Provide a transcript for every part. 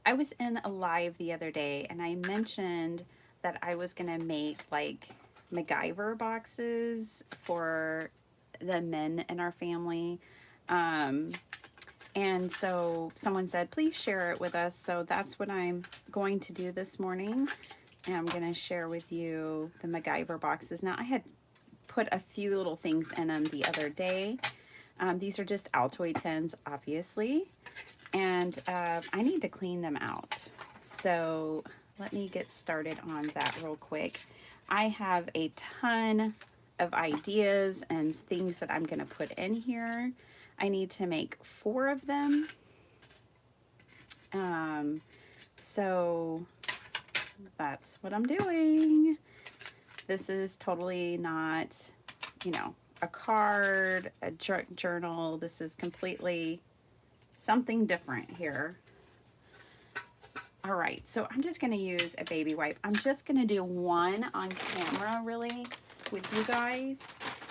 I was in a live the other day and I mentioned that I was going to make like MacGyver boxes for the men in our family. Um, and so someone said, please share it with us. So that's what I'm going to do this morning. And I'm going to share with you the MacGyver boxes. Now, I had put a few little things in them the other day. These are just Altoid tins, obviously. And I need to clean them out. So let me get started on that real quick. I have a ton of ideas and things that I'm going to put in here. I need to make 4 of them. So that's what I'm doing. This is totally not, you know, a card, a journal. This is completely something different here. All right, so I'm just going to use a baby wipe. I'm just going to do one on camera really with you guys.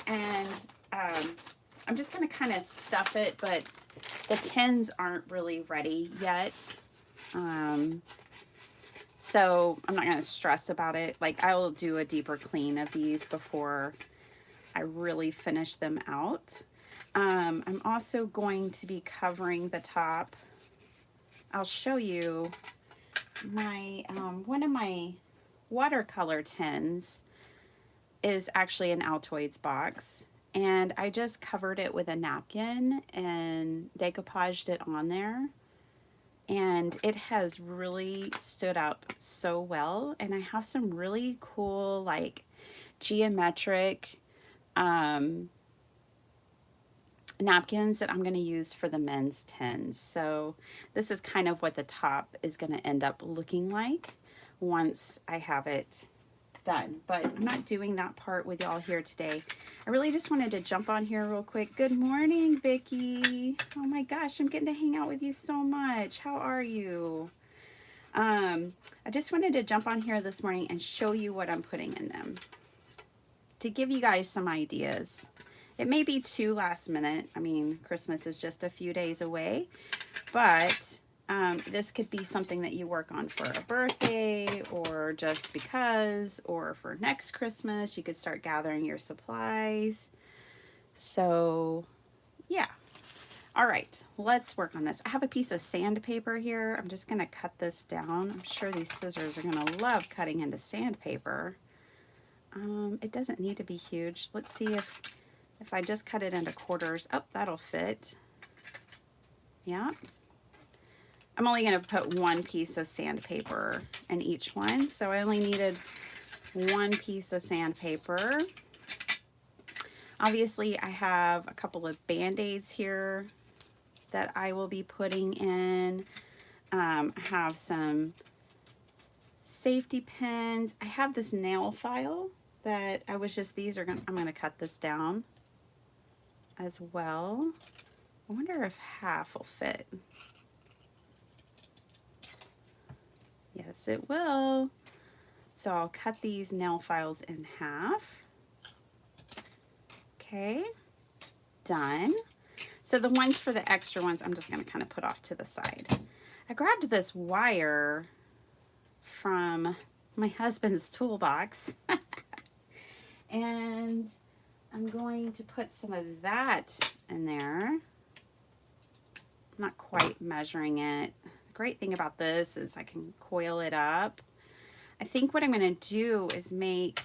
And I'm just going to kind of stuff it, but the tins aren't really ready yet. So I'm not going to stress about it. Like, I will do a deeper clean of these before I really finish them out. I'm also going to be covering the top. I'll show you my one of my watercolor tins is actually an Altoids box, and I just covered it with a napkin and decoupaged it on there, and it has really stood up so well. And I have some really cool like geometric napkins that I'm going to use for the men's tins. So this is kind of what the top is going to end up looking like once I have it done. But I'm not doing that part with y'all here today. I really just wanted to jump on here real quick. Good morning, Vicki. Oh my gosh, I'm getting to hang out with you so much. How are you? I just wanted to jump on here this morning and show you what I'm putting in them to give you guys some ideas. It may be too last minute. I mean, Christmas is just a few days away, but this could be something that you work on for a birthday or just because, or for next Christmas. You could start gathering your supplies. So yeah. All right, let's work on this. I have a piece of sandpaper here. I'm just gonna cut this down. I'm sure these scissors are gonna love cutting into sandpaper. It doesn't need to be huge. Let's see if I just cut it into quarters. Oh, that'll fit. Yeah. I'm only going to put one piece of sandpaper in each one. So I only needed one piece of sandpaper. Obviously, I have a couple of Band-Aids here that I will be putting in. I have some safety pins. I have this nail file that I was just, I'm going to cut this down as well. I wonder if half will fit. Yes, it will. So I'll cut these nail files in half. Okay, done. So the ones for the extra ones, I'm just going to kind of put off to the side. I grabbed this wire from my husband's toolbox and I'm going to put some of that in there. I'm not quite measuring it. The great thing about this is I can coil it up. I think what I'm going to do is make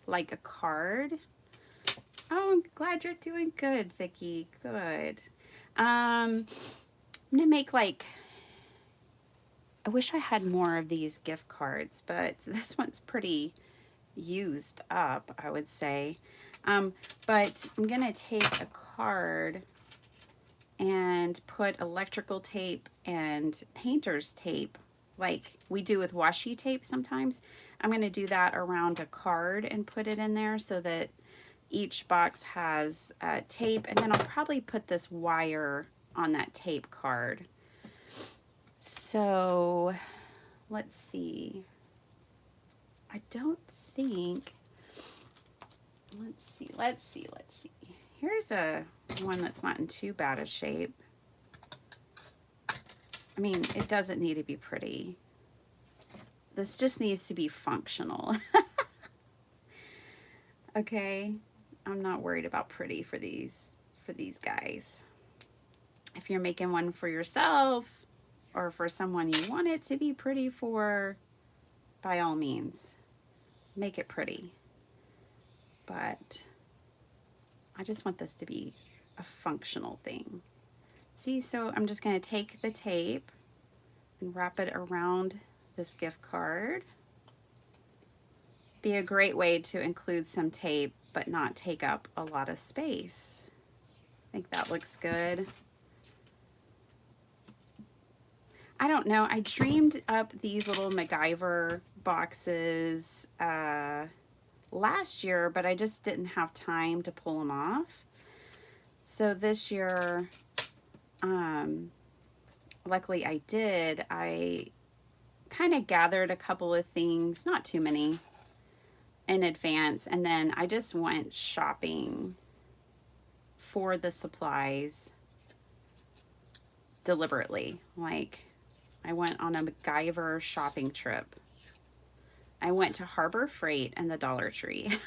like a card. Oh, I'm glad you're doing good, Vicki. Good. I'm going to make like, I wish I had more of these gift cards, but this one's pretty used up, I would say. But I'm going to take a card and put electrical tape and painter's tape like we do with washi tape sometimes. I'm going to do that around a card and put it in there so that each box has tape, and then I'll probably put this wire on that tape card. So let's see. I don't think, let's see. Here's a one that's not in too bad a shape. I mean, it doesn't need to be pretty. This just needs to be functional. Okay, I'm not worried about pretty for these guys. If you're making one for yourself or for someone you want it to be pretty for, by all means, make it pretty. But I just want this to be a functional thing. See, so I'm just going to take the tape and wrap it around this gift card. Be a great way to include some tape but not take up a lot of space. I think that looks good. I don't know, I dreamed up these little MacGyver boxes last year, but I just didn't have time to pull them off. So this year, luckily I did. I kind of gathered a couple of things, not too many, in advance, and then I just went shopping for the supplies deliberately. Like, I went on a MacGyver shopping trip. I went to Harbor Freight and the Dollar Tree.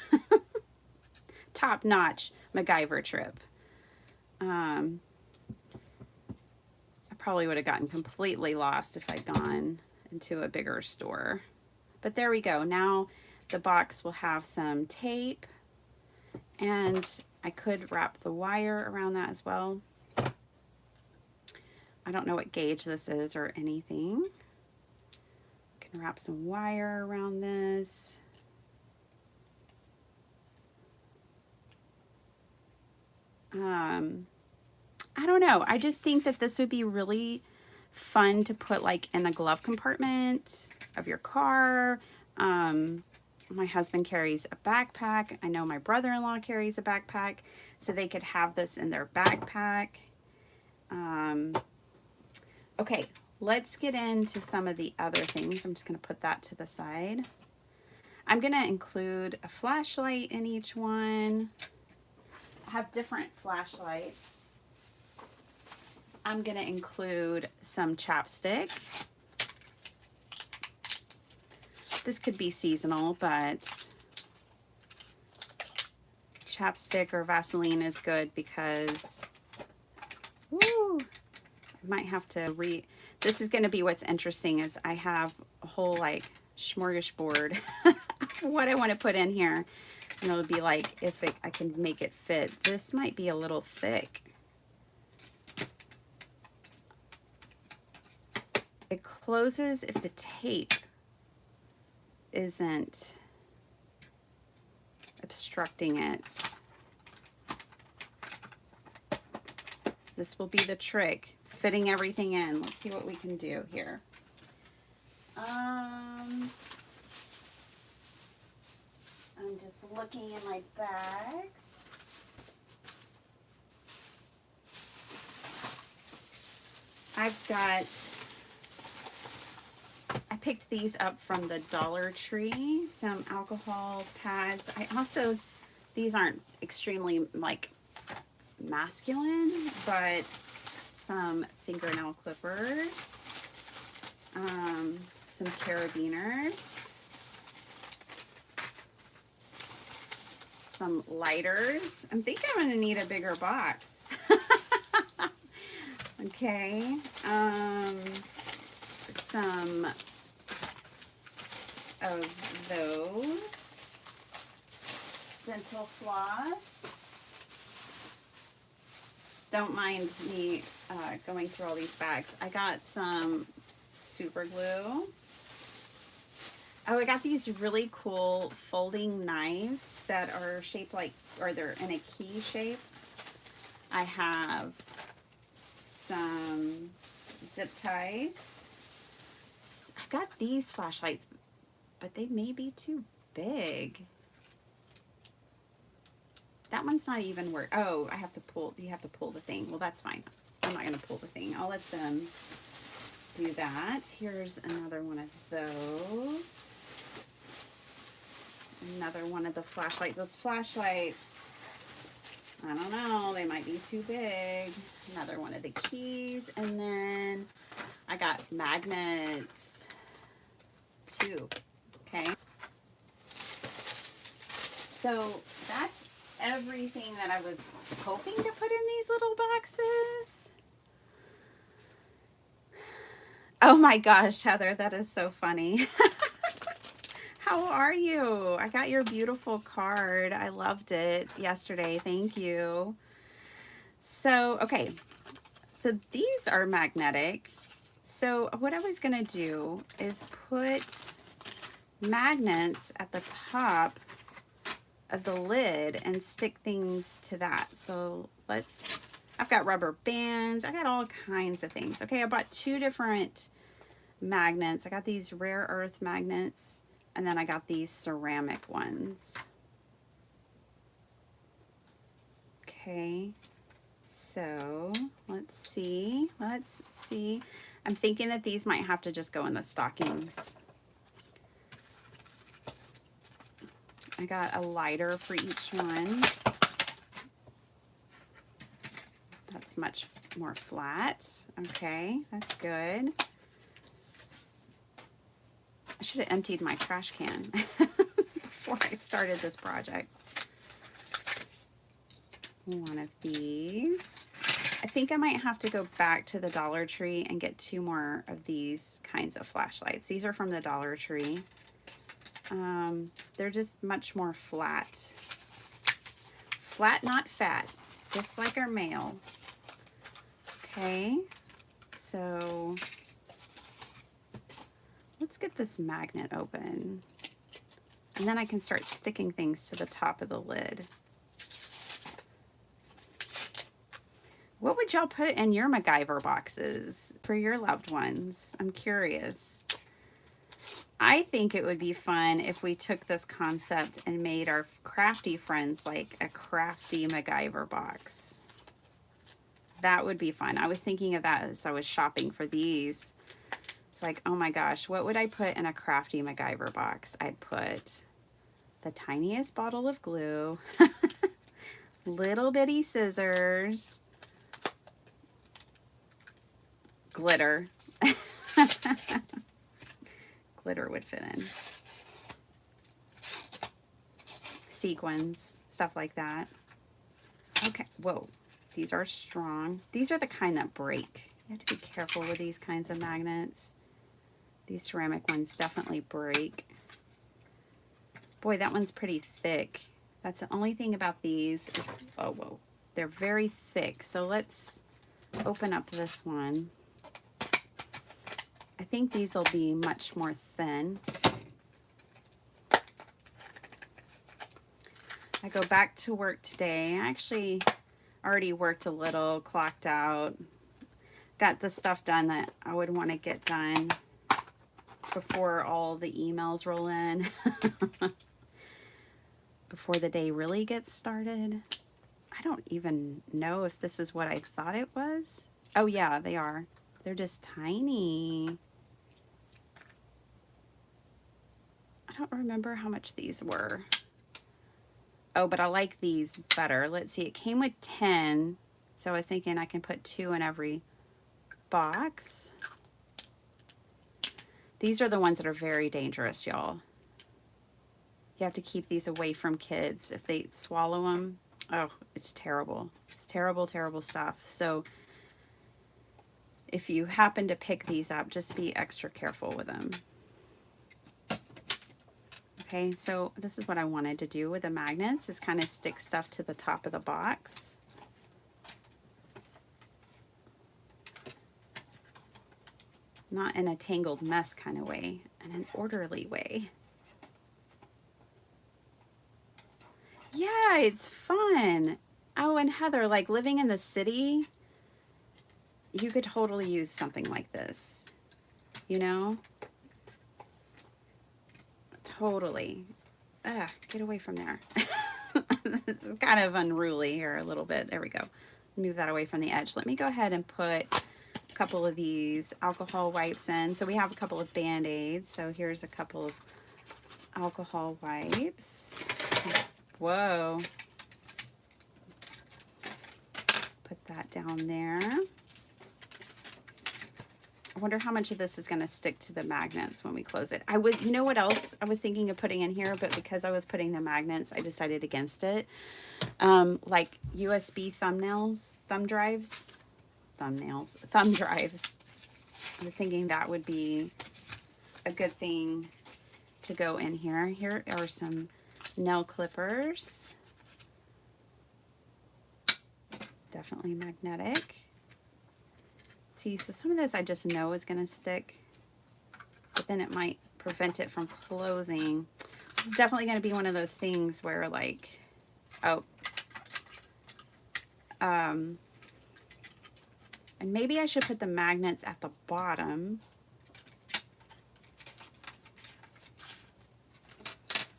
Top-notch MacGyver trip. I probably would have gotten completely lost if I'd gone into a bigger store. But there we go. Now the box will have some tape, and I could wrap the wire around that as well. I don't know what gauge this is or anything. Can wrap some wire around this. I don't know. I just think that this would be really fun to put like in a glove compartment of your car. My husband carries a backpack. I know my brother-in-law carries a backpack, so they could have this in their backpack. Okay, let's get into some of the other things. I'm just going to put that to the side. I'm going to include a flashlight in each one. I have different flashlights. I'm going to include some chapstick. This could be seasonal, but chapstick or Vaseline is good because, woo, I might have to this is going to be what's interesting is I have a whole like smorgasbord of what I want to put in here. And it'll be like if I can make it fit. This might be a little thick. It closes if the tape isn't obstructing it. This will be the trick, fitting everything in. Let's see what we can do here. I'm just looking in my bags. I picked these up from the Dollar Tree, some alcohol pads. These aren't extremely like masculine, but some fingernail clippers, some carabiners, some lighters. I think I'm going to need a bigger box. Okay, some of those, dental floss. Don't mind me going through all these bags. I got some super glue. Oh, I got these really cool folding knives that are shaped like, or they're in a key shape. I have some zip ties. I got these flashlights, but they may be too big. That one's not even work. Oh, you have to pull the thing. Well, that's fine. I'm not going to pull the thing. I'll let them do that. Here's another one of those. Another one of the flashlights. Those flashlights, I don't know, they might be too big. Another one of the keys, and then I got magnets too, okay? So that's everything that I was hoping to put in these little boxes. Oh my gosh, Heather, that is so funny. How are you? I got your beautiful card. I loved it yesterday. Thank you. So, okay. So these are magnetic. So what I was going to do is put magnets at the top of the lid and stick things to that. So I've got rubber bands. I got all kinds of things. Okay, I bought 2 different magnets. I got these rare earth magnets, and then I got these ceramic ones. Okay, so let's see. I'm thinking that these might have to just go in the stockings. I got a lighter for each one. That's much more flat. Okay, that's good. I should have emptied my trash can before I started this project. One of these. I think I might have to go back to the Dollar Tree and get 2 more of these kinds of flashlights. These are from the Dollar Tree. They're just much more flat. Flat, not fat, just like our mail. Okay, so let's get this magnet open. And then I can start sticking things to the top of the lid. What would y'all put in your MacGyver boxes for your loved ones? I'm curious. I think it would be fun if we took this concept and made our crafty friends like a crafty MacGyver box. That would be fun. I was thinking of that as I was shopping for these. It's like, oh my gosh, what would I put in a crafty MacGyver box? I'd put the tiniest bottle of glue, little bitty scissors, glitter. Glitter would fit in. Sequins, stuff like that. Okay, whoa, these are strong. These are the kind that break. You have to be careful with these kinds of magnets. These ceramic ones definitely break. Boy, that one's pretty thick. That's the only thing about these is, oh, whoa, they're very thick. So let's open up this one. I think these will be much more thin. I go back to work today. I actually already worked a little, clocked out, got the stuff done that I would want to get done before all the emails roll in, before the day really gets started. I don't even know if this is what I thought it was. Oh yeah, they are. They're just tiny. I don't remember how much these were. Oh, but I like these better. Let's see, it came with 10. So I was thinking I can put 2 in every box. These are the ones that are very dangerous, y'all. You have to keep these away from kids. If they swallow them, oh, it's terrible. It's terrible, terrible stuff. So if you happen to pick these up, just be extra careful with them. Okay, so this is what I wanted to do with the magnets, is kind of stick stuff to the top of the box. Not in a tangled mess kind of way, in an orderly way. Yeah, it's fun. Oh, and Heather, like living in the city, you could totally use something like this, you know? Totally. Get away from there. This is kind of unruly here a little bit. There we go. Move that away from the edge. Let me go ahead and put a couple of these alcohol wipes in. So we have a couple of Band-Aids. So here's a couple of alcohol wipes. Whoa. put that down there. I wonder how much of this is going to stick to the magnets when we close it. You know what else I was thinking of putting in here, but because I was putting the magnets, I decided against it. Like USB thumb drives. I was thinking that would be a good thing to go in here. Here are some nail clippers. Definitely magnetic. See, so some of this I just know is going to stick, but then it might prevent it from closing. This is definitely going to be one of those things where like, and maybe I should put the magnets at the bottom.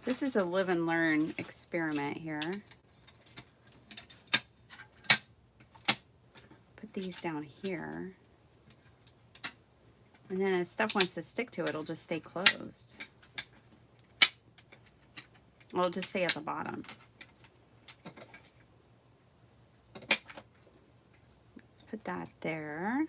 This is a live and learn experiment here. Put these down here. And then as stuff wants to stick to it, it'll just stay closed. It'll just stay at the bottom. Let's put that there.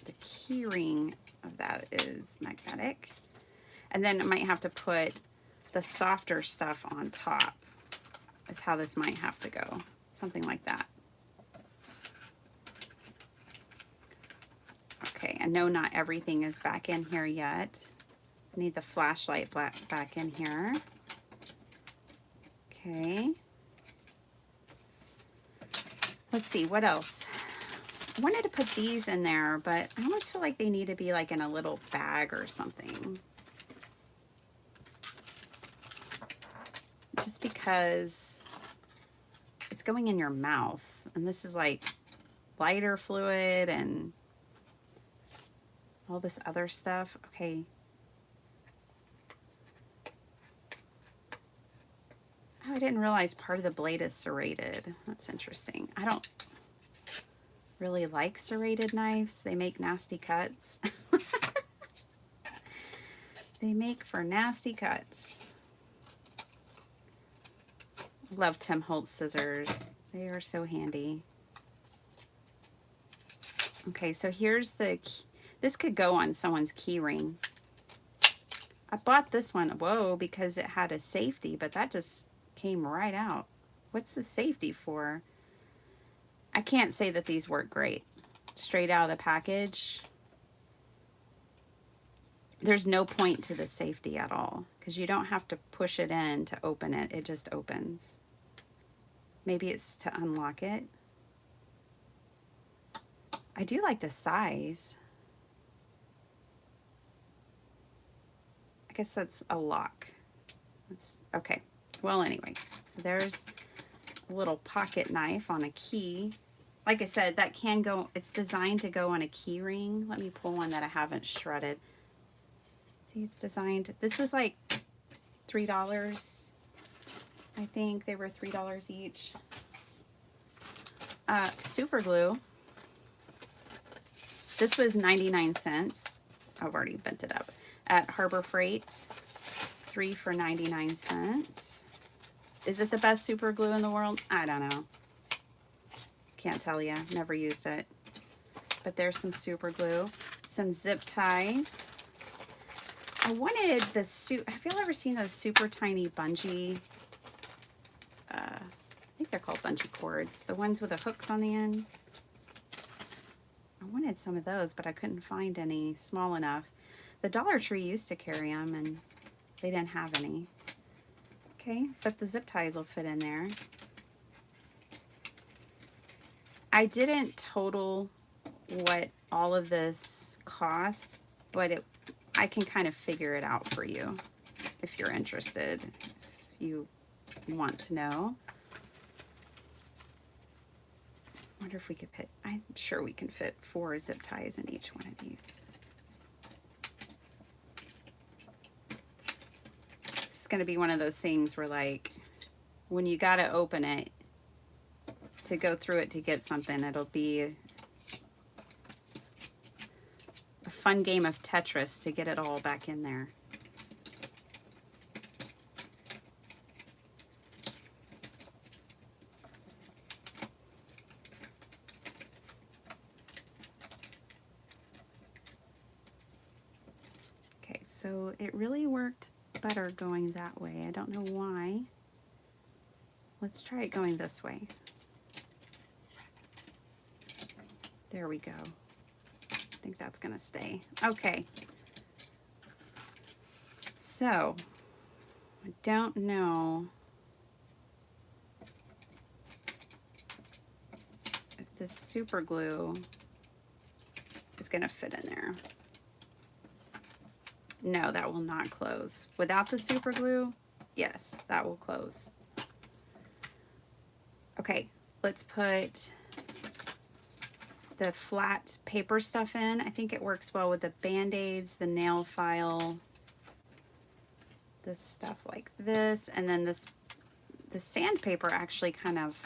The key ring of that is magnetic. And then I might have to put the softer stuff on top is how this might have to go. Something like that. Okay, I know not everything is back in here yet. I need the flashlight back in here. Okay. Let's see, what else? I wanted to put these in there, but I almost feel like they need to be like in a little bag or something. Just because it's going in your mouth, and this is like lighter fluid and all this other stuff. Okay. Oh, I didn't realize part of the blade is serrated. That's interesting. I don't really like serrated knives. They make nasty cuts. They make for nasty cuts. Love Tim Holtz scissors. They are so handy. Okay, so here's the key. This could go on someone's key ring. I bought this one, whoa, because it had a safety, but that just came right out. What's the safety for? I can't say that these work great. Straight out of the package. There's no point to the safety at all, because you don't have to push it in to open it. It just opens. Maybe it's to unlock it. I do like the size. I guess that's a lock. That's okay. Well, anyways, so there's a little pocket knife on a key. Like I said, that can go, it's designed to go on a key ring. Let me pull one that I haven't shredded. See, it's designed, this was like $3. I think they were $3 each. Super glue. This was 99 cents. I've already bent it up. At Harbor Freight, 3 for 99 cents. Is it the best super glue in the world? I don't know. Can't tell you. Never used it. But there's some super glue. Some zip ties. I wanted the have you ever seen those super tiny bungee? I think they're called bungee cords. The ones with the hooks on the end. I wanted some of those, but I couldn't find any small enough. The Dollar Tree used to carry them, and they didn't have any. Okay, but the zip ties will fit in there. I didn't total what all of this cost, but I can kind of figure it out for you if you're interested, if you want to know. I wonder if we could fit, I'm sure we can fit 4 zip ties in each one of these. This is going to be one of those things where, like, when you got to open it to go through it to get something, it'll be a fun game of Tetris to get it all back in there. Okay, so it really worked better going that way. I don't know why. Let's try it going this way. There we go. I think that's gonna stay. Okay. So, I don't know if this super glue is gonna fit in there. No, that will not close. Without the super glue, yes, that will close. Okay, let's put the flat paper stuff in. I think it works well with the Band-Aids, the nail file, this stuff like this, and then the sandpaper actually kind of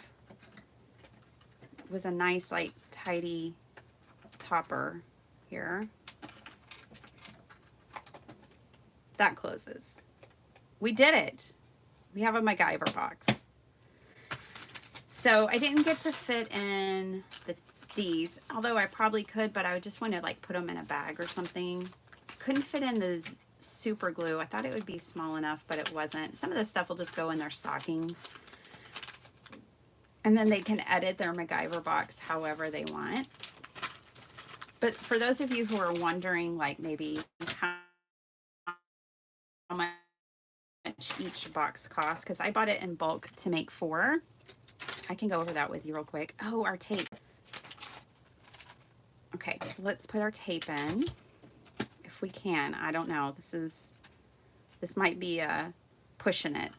was a nice, like, tidy topper here. That closes. We did it. We have a MacGyver box. So I didn't get to fit in these, although I probably could, but I just want to like put them in a bag or something. Couldn't fit in the super glue. I thought it would be small enough, but it wasn't. Some of this stuff will just go in their stockings. And then they can edit their MacGyver box however they want. But for those of you who are wondering, like maybe how much each box costs, because I bought it in bulk to make 4. I can go over that with you real quick. Oh, our tape. Okay, so let's put our tape in if we can. I don't know. This might be pushing it.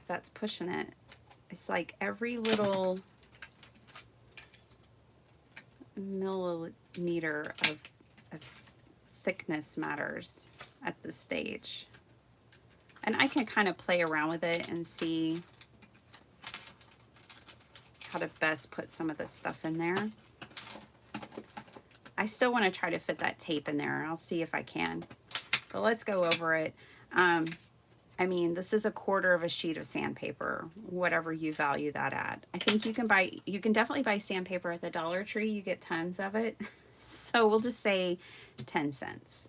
That's pushing it. It's like every little millimeter of thickness matters at this stage. And I can kind of play around with it and see how to best put some of this stuff in there. I still want to try to fit that tape in there. I'll see if I can. But let's go over it. I mean, this is 1/4 of a sheet of sandpaper, whatever you value that at. I think you can definitely buy sandpaper at the Dollar Tree. You get tons of it. So we'll just say 10 cents.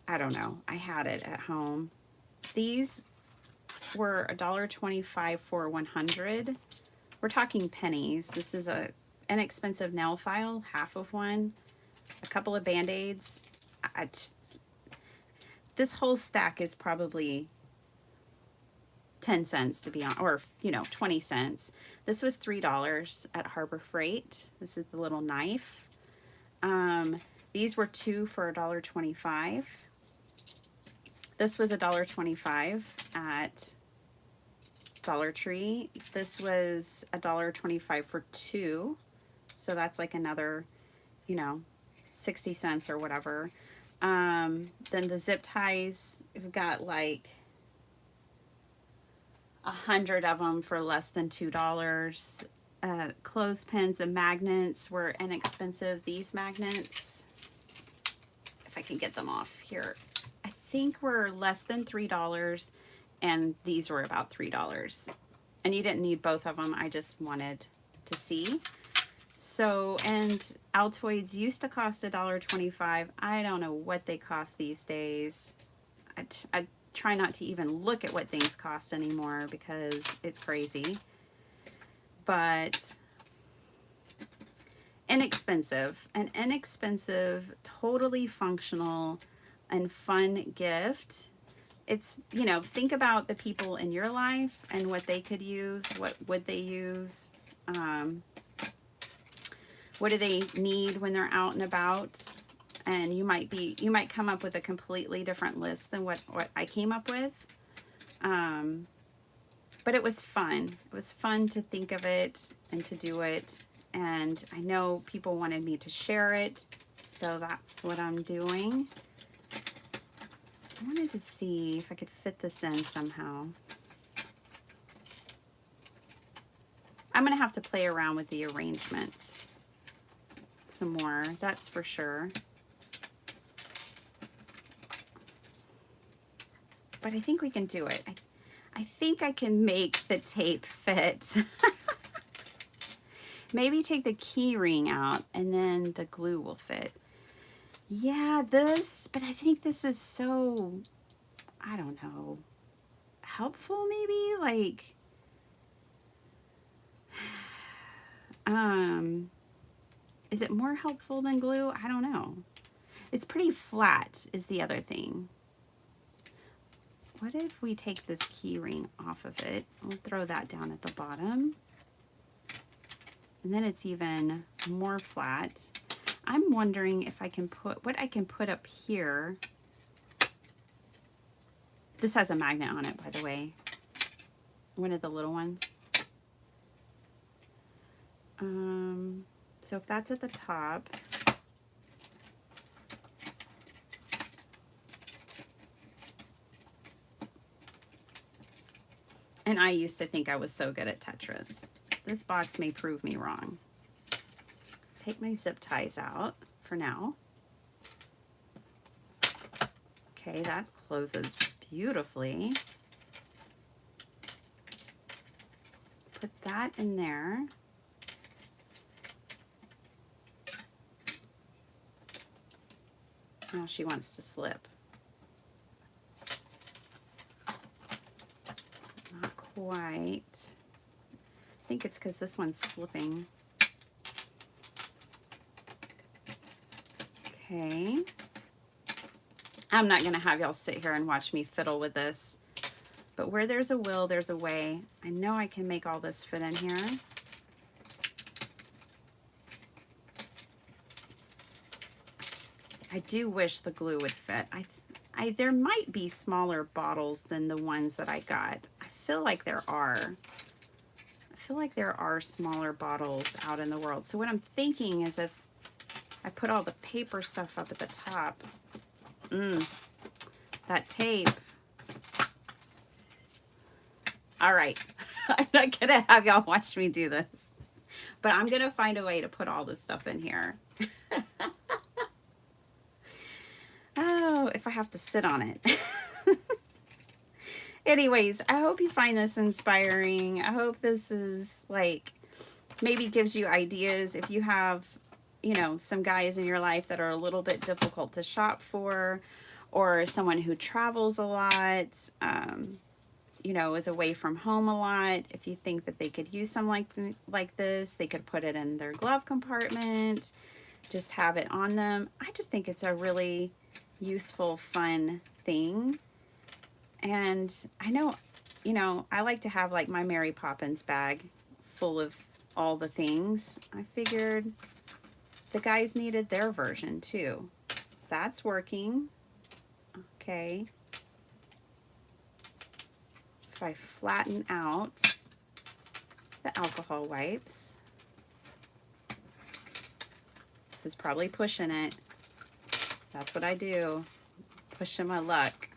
I don't know. I had it at home. These were $1.25 for 100. We're talking pennies. This is a inexpensive nail file, half of one, a couple of Band-Aids. This whole stack is probably 10 cents to be on, or 20 cents. This was $3 at Harbor Freight. This is the little knife. These were 2 for $1.25. This was $1.25 at Dollar Tree. This was $1.25 for 2. So that's like another, 60 cents or whatever. Then the zip ties, we've got like 100 of them for less than $2. Clothespins and magnets were inexpensive. These magnets, if I can get them off here, I think were less than $3, and these were about $3. And you didn't need both of them. I just wanted to see. So, and Altoids used to cost $1.25. I don't know what they cost these days. I try not to even look at what things cost anymore because it's crazy. But inexpensive, an inexpensive, totally functional and fun gift. It's, think about the people in your life and what they could use. What would they use? What do they need when they're out and about? And you might come up with a completely different list than what I came up with. But it was fun. It was fun to think of it and to do it. And I know people wanted me to share it, so that's what I'm doing. I wanted to see if I could fit this in somehow. I'm going to have to play around with the arrangement some more, that's for sure. But I think we can do it. I think I can make the tape fit. Maybe take the key ring out and then the glue will fit. Yeah, but I think this is so, I don't know, helpful maybe? Like, is it more helpful than glue? I don't know. It's pretty flat is the other thing. What if we take this key ring off of it? We'll throw that down at the bottom. And then it's even more flat. I'm wondering if I can put, what I can put up here. This has a magnet on it, by the way. One of the little ones. So if that's at the top, and I used to think I was so good at Tetris. This box may prove me wrong. Take my zip ties out for now. Okay, that closes beautifully. Put that in there. Now she wants to slip. Not quite. I think it's because this one's slipping. Okay. I'm not going to have y'all sit here and watch me fiddle with this. But where there's a will, there's a way. I know I can make all this fit in here. I do wish the glue would fit. There might be smaller bottles than the ones that I got. I feel like there are. I feel like there are smaller bottles out in the world. So what I'm thinking is if I put all the paper stuff up at the top, that tape. All right, I'm not gonna have y'all watch me do this, but I'm gonna find a way to put all this stuff in here. Oh, if I have to sit on it. Anyways, I hope you find this inspiring. I hope this is like, maybe gives you ideas if you have, you know, some guys in your life that are a little bit difficult to shop for, or someone who travels a lot, you know, is away from home a lot. If you think that they could use something like this, they could put it in their glove compartment, just have it on them. I just think it's a really useful, fun thing. And I know, you know, I like to have like my Mary Poppins bag full of all the things. I figured the guys needed their version too. That's working. Okay. If I flatten out the alcohol wipes, this is probably pushing it. That's what I do. Pushing my luck.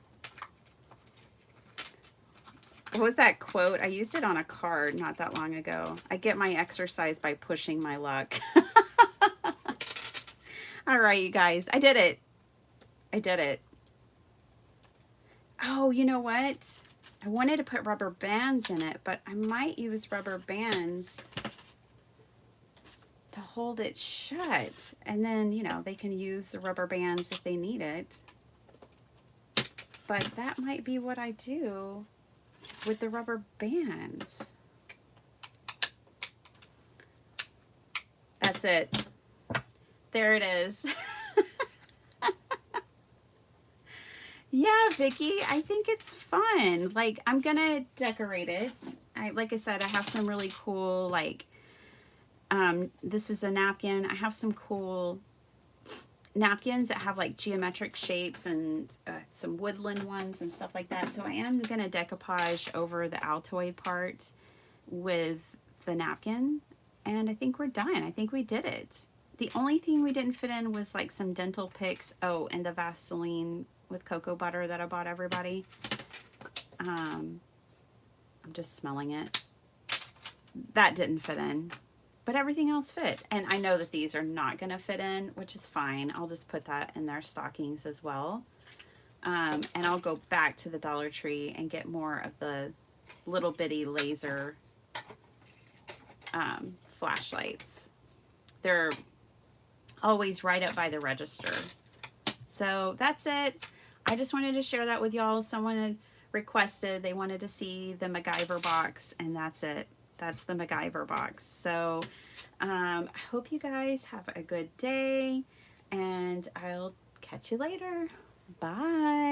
What was that quote? I used it on a card not that long ago. I get my exercise by pushing my luck. All right, you guys. I did it. I did it. Oh, you know what? I wanted to put rubber bands in it, but I might use rubber bands to hold it shut. And then, you know, they can use the rubber bands if they need it. But that might be what I do with the rubber bands. That's it. There it is. Yeah, Vicky, I think it's fun. Like, I'm gonna decorate it. Like I said, I have some really cool, like, this is a napkin. I have some cool napkins that have like geometric shapes and some woodland ones and stuff like that. So I am gonna decoupage over the Altoid part with the napkin, and I think we're done. I think we did it. The only thing we didn't fit in was like some dental picks. Oh, and the Vaseline with cocoa butter that I bought everybody. I'm just smelling it. that didn't fit in, but everything else fit. And I know that these are not going to fit in, which is fine. I'll just put that in their stockings as well. And I'll go back to the Dollar Tree and get more of the little bitty laser flashlights. They're always right up by the register. So that's it. I just wanted to share that with y'all. Someone had requested, they wanted to see the MacGyver box, and that's it. That's the MacGyver box. So I hope you guys have a good day, and I'll catch you later. Bye.